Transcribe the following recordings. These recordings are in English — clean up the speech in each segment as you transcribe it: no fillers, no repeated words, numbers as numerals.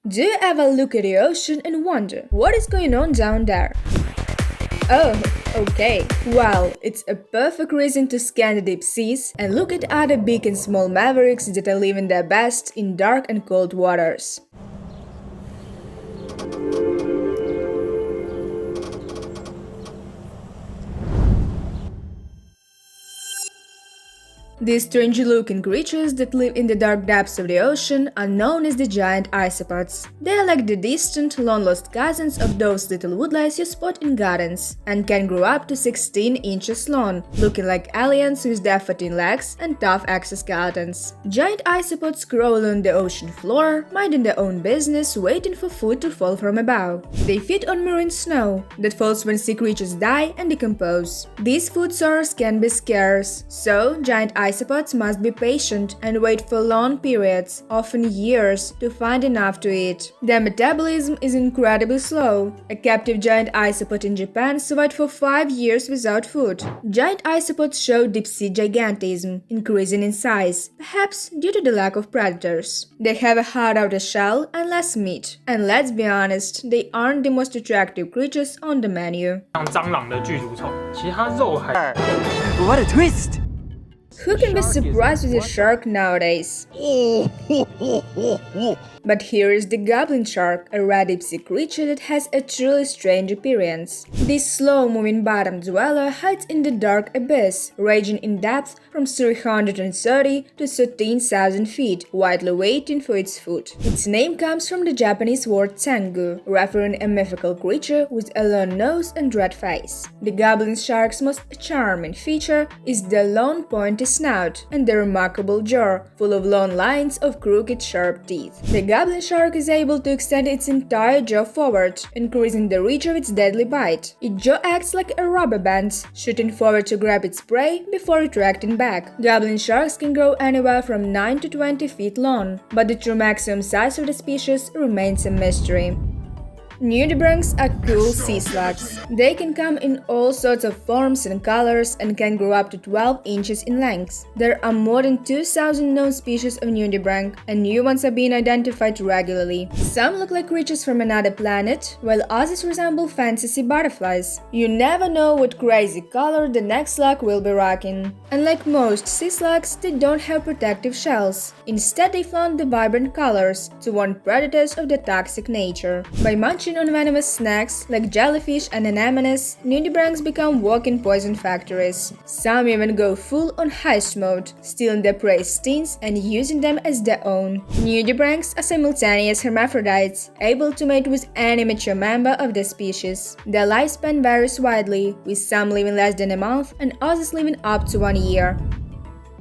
Do you ever look at the ocean and wonder what is going on down there? Oh, okay. Well, it's a perfect reason to scan the deep seas and look at other big and small mavericks that are living their best in dark and cold waters. These strange-looking creatures that live in the dark depths of the ocean are known as the giant isopods. They are like the distant, long-lost cousins of those little woodlice you spot in gardens, and can grow up to 16 inches long, looking like aliens with their 14 legs and tough exoskeletons. Giant isopods crawl on the ocean floor, minding their own business, waiting for food to fall from above. They feed on marine snow that falls when sea creatures die and decompose. These food sources can be scarce, so giant isopods must be patient and wait for long periods, often years, to find enough to eat. Their metabolism is incredibly slow. A captive giant isopod in Japan survived for 5 years without food. Giant isopods show deep-sea gigantism, increasing in size, perhaps due to the lack of predators. They have a hard outer shell and less meat. And let's be honest, they aren't the most attractive creatures on the menu. 像蟑螂的巨足虫，其他肉还 What a twist! Who can be surprised with a shark nowadays? But here is the goblin shark, a rare deep-sea creature that has a truly strange appearance. This slow-moving bottom dweller hides in the dark abyss, ranging in depth from 330 to 13,000 feet, quietly waiting for its food. Its name comes from the Japanese word tengu, referring a mythical creature with a long nose and red face. The goblin shark's most charming feature is the long pointy snout and the remarkable jaw, full of long lines of crooked sharp teeth. The goblin shark is able to extend its entire jaw forward, increasing the reach of its deadly bite. Its jaw acts like a rubber band, shooting forward to grab its prey before retracting back. Goblin sharks can grow anywhere from 9 to 20 feet long, but the true maximum size of the species remains a mystery. Nudibranchs are cool sea slugs. They can come in all sorts of forms and colors and can grow up to 12 inches in length. There are more than 2,000 known species of nudibranch, and new ones are being identified regularly. Some look like creatures from another planet, while others resemble fantasy butterflies. You never know what crazy color the next slug will be rocking. Unlike most sea slugs, they don't have protective shells. Instead, they flaunt the vibrant colors to warn predators of their toxic nature. By munching on venomous snacks like jellyfish and anemones, nudibranchs become walking poison factories. Some even go full on heist mode, stealing their prey's stings and using them as their own. Nudibranchs are simultaneous hermaphrodites, able to mate with any mature member of their species. Their lifespan varies widely, with some living less than a month and others living up to 1 year.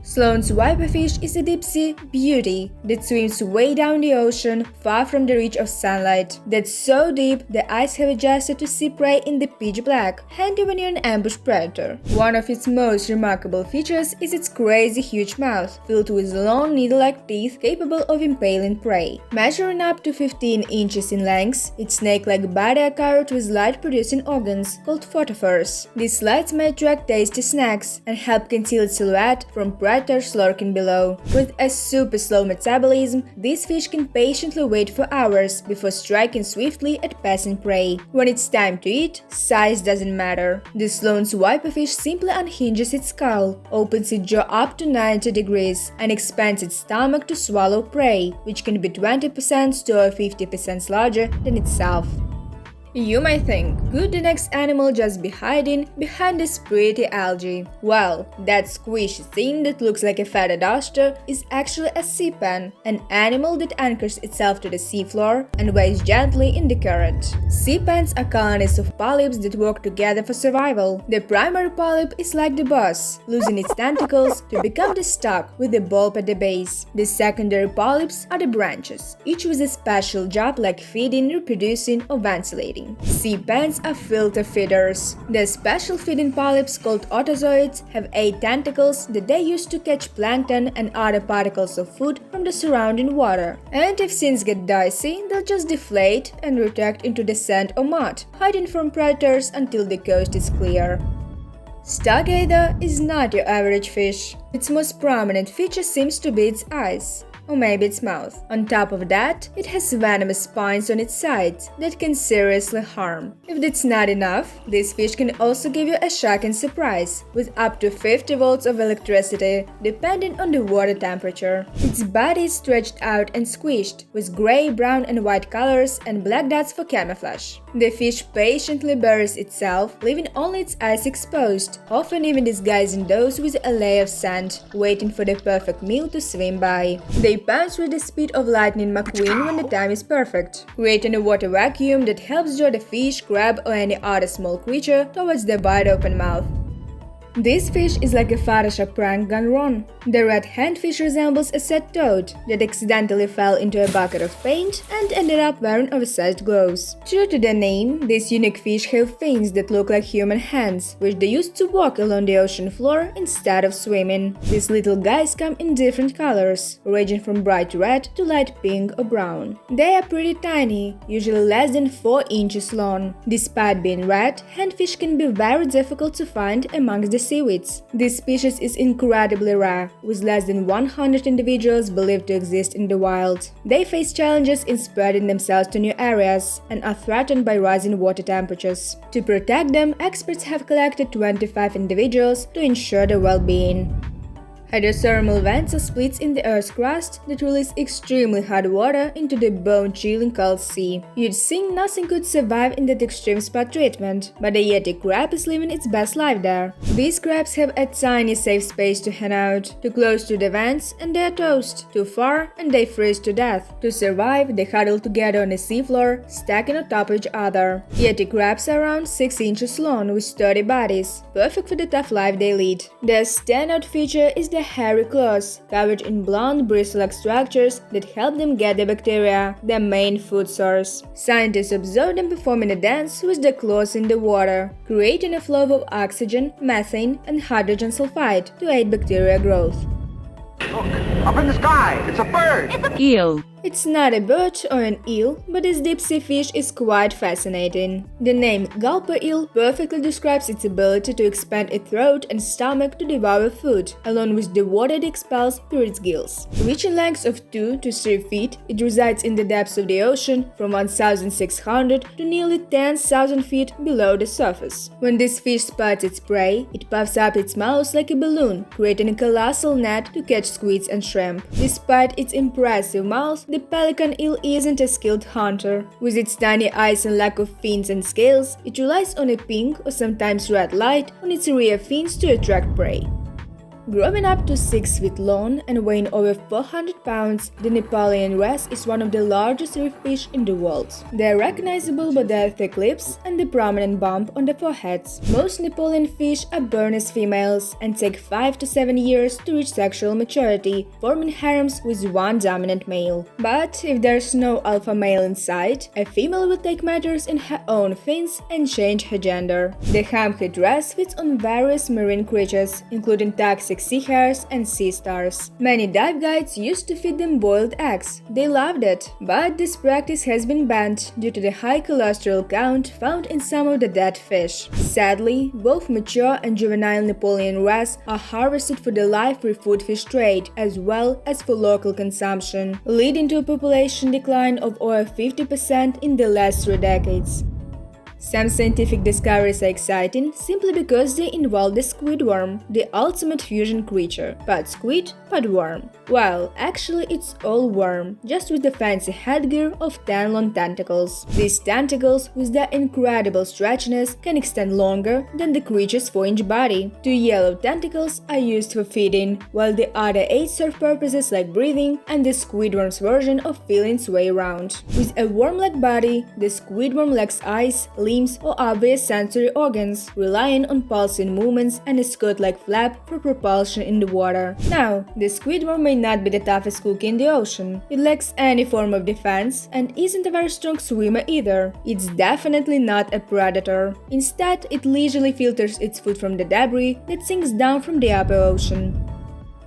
Sloan's viperfish is a deep-sea beauty that swims way down the ocean, far from the reach of sunlight. That's so deep, the eyes have adjusted to see prey in the pitch black, handy when you're an ambush predator. One of its most remarkable features is its crazy huge mouth, filled with long needle-like teeth capable of impaling prey. Measuring up to 15 inches in length, its snake-like body are covered with light-producing organs called photophores. These lights may attract tasty snacks and help conceal its silhouette from predators lurking below. With a super slow metabolism, these fish can patiently wait for hours before striking swiftly at passing prey. When it's time to eat, size doesn't matter. The Sloan's viperfish simply unhinges its skull, opens its jaw up to 90 degrees, and expands its stomach to swallow prey, which can be 20% to 50% larger than itself. You might think, could the next animal just be hiding behind this pretty algae? Well, that squishy thing that looks like a feathered oyster is actually a sea pen, an animal that anchors itself to the seafloor and waves gently in the current. Sea pens are colonies of polyps that work together for survival. The primary polyp is like the boss, losing its tentacles to become the stalk with the bulb at the base. The secondary polyps are the branches, each with a special job like feeding, reproducing, or ventilating. Sea pens are filter feeders. The special feeding polyps called otozoids have 8 tentacles that they use to catch plankton and other particles of food from the surrounding water. And if things get dicey, they'll just deflate and retract into the sand or mud, hiding from predators until the coast is clear. Stargazer is not your average fish. Its most prominent feature seems to be its eyes. or maybe its mouth. On top of that, it has venomous spines on its sides that can seriously harm. If that's not enough, this fish can also give you a shocking surprise, with up to 50 volts of electricity, depending on the water temperature. Its body is stretched out and squished, with gray, brown, and white colors and black dots for camouflage. The fish patiently buries itself, leaving only its eyes exposed, often even disguising those with a layer of sand, waiting for the perfect meal to swim by. They pounce with the speed of Lightning McQueen when the time is perfect, creating a water vacuum that helps draw the fish, crab, or any other small creature towards their wide-open mouth. This fish is like a Photoshop prank gone wrong. The red handfish resembles a sad toad that accidentally fell into a bucket of paint and ended up wearing oversized gloves. True to their name, these unique fish have fins that look like human hands, which they use to walk along the ocean floor instead of swimming. These little guys come in different colors, ranging from bright red to light pink or brown. They are pretty tiny, usually less than 4 inches long. Despite being red, handfish can be very difficult to find amongst the seaweeds. This species is incredibly rare, with less than 100 individuals believed to exist in the wild. They face challenges in spreading themselves to new areas and are threatened by rising water temperatures. To protect them, experts have collected 25 individuals to ensure their well-being. Hydrothermal vents are splits in the Earth's crust that release extremely hot water into the bone-chilling cold sea. You'd think nothing could survive in that extreme spot treatment, but the Yeti crab is living its best life there. These crabs have a tiny safe space to hang out. Too close to the vents and they are toast. Too far and they freeze to death. To survive, they huddle together on the seafloor, stacking on top of each other. Yeti crabs are around 6 inches long with sturdy bodies, perfect for the tough life they lead. Their standout feature is the hairy claws, covered in blunt, bristle-like structures that help them get the bacteria, their main food source. Scientists observe them performing a dance with their claws in the water, creating a flow of oxygen, methane, and hydrogen sulfide to aid bacteria growth. Look, up in the sky! It's a bird! Eel. It's not a bird or an eel, but this deep sea fish is quite fascinating. The name gulper eel perfectly describes its ability to expand its throat and stomach to devour food, along with the water it expels through its gills. Reaching lengths of 2 to 3 feet, it resides in the depths of the ocean from 1,600 to nearly 10,000 feet below the surface. When this fish spots its prey, it puffs up its mouth like a balloon, creating a colossal net to catch squids and shrimp. Despite its impressive mouth, the pelican eel isn't a skilled hunter. With its tiny eyes and lack of fins and scales, it relies on a pink or sometimes red light on its rear fins to attract prey. Growing up to 6 feet long and weighing over 400 pounds, the Nephalian wrasse is one of the largest reef fish in the world. They are recognizable by their thick lips and the prominent bump on their foreheads. Most Nephalian fish are born as females and take 5 to 7 years to reach sexual maturity, forming harems with one dominant male. But if there's no alpha male in sight, a female will take matters in her own fins and change her gender. The hamhead wrasse feeds on various marine creatures, including toxic sea hares and sea stars. Many dive guides used to feed them boiled eggs. They loved it, but this practice has been banned due to the high cholesterol count found in some of the dead fish. Sadly, both mature and juvenile Nephalian wrasse are harvested for the live-free food fish trade as well as for local consumption, leading to a population decline of over 50% in the last 3 decades. Some scientific discoveries are exciting simply because they involve the squidworm, the ultimate fusion creature. Part squid, part worm. Well, actually it's all worm, just with the fancy headgear of 10 long tentacles. These tentacles, with their incredible stretchiness, can extend longer than the creature's 4-inch body. 2 yellow tentacles are used for feeding, while the other 8 serve purposes like breathing and the squidworm's version of feeling its way around. With a worm-like body, the squidworm lacks eyes, limbs, or obvious sensory organs, relying on pulsing movements and a skirt-like flap for propulsion in the water. Now, the squidworm may not be the toughest cookie in the ocean. It lacks any form of defense and isn't a very strong swimmer either. It's definitely not a predator. Instead, it leisurely filters its food from the debris that sinks down from the upper ocean.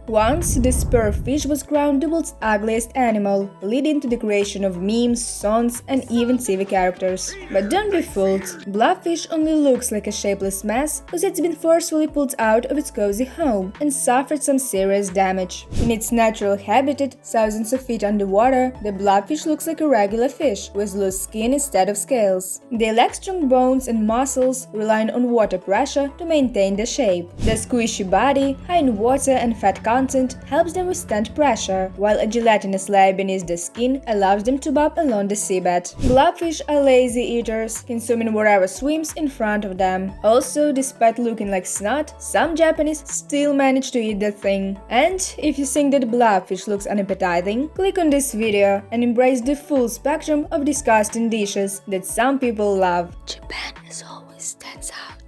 Once, the spearfish was crowned the world's ugliest animal, leading to the creation of memes, songs, and even TV characters. But don't be fooled, blobfish only looks like a shapeless mess because it's been forcefully pulled out of its cozy home and suffered some serious damage. In its natural habitat, thousands of feet underwater, the blobfish looks like a regular fish with loose skin instead of scales. They lack strong bones and muscles, relying on water pressure to maintain their shape. Their squishy body, high in water and fat content, helps them withstand pressure, while a gelatinous layer beneath the skin allows them to bob along the seabed. Blobfish are lazy eaters, consuming whatever swims in front of them. Also, despite looking like snot, some Japanese still manage to eat the thing. And if you think that blobfish looks unappetizing, click on this video and embrace the full spectrum of disgusting dishes that some people love. Japan as always stands out.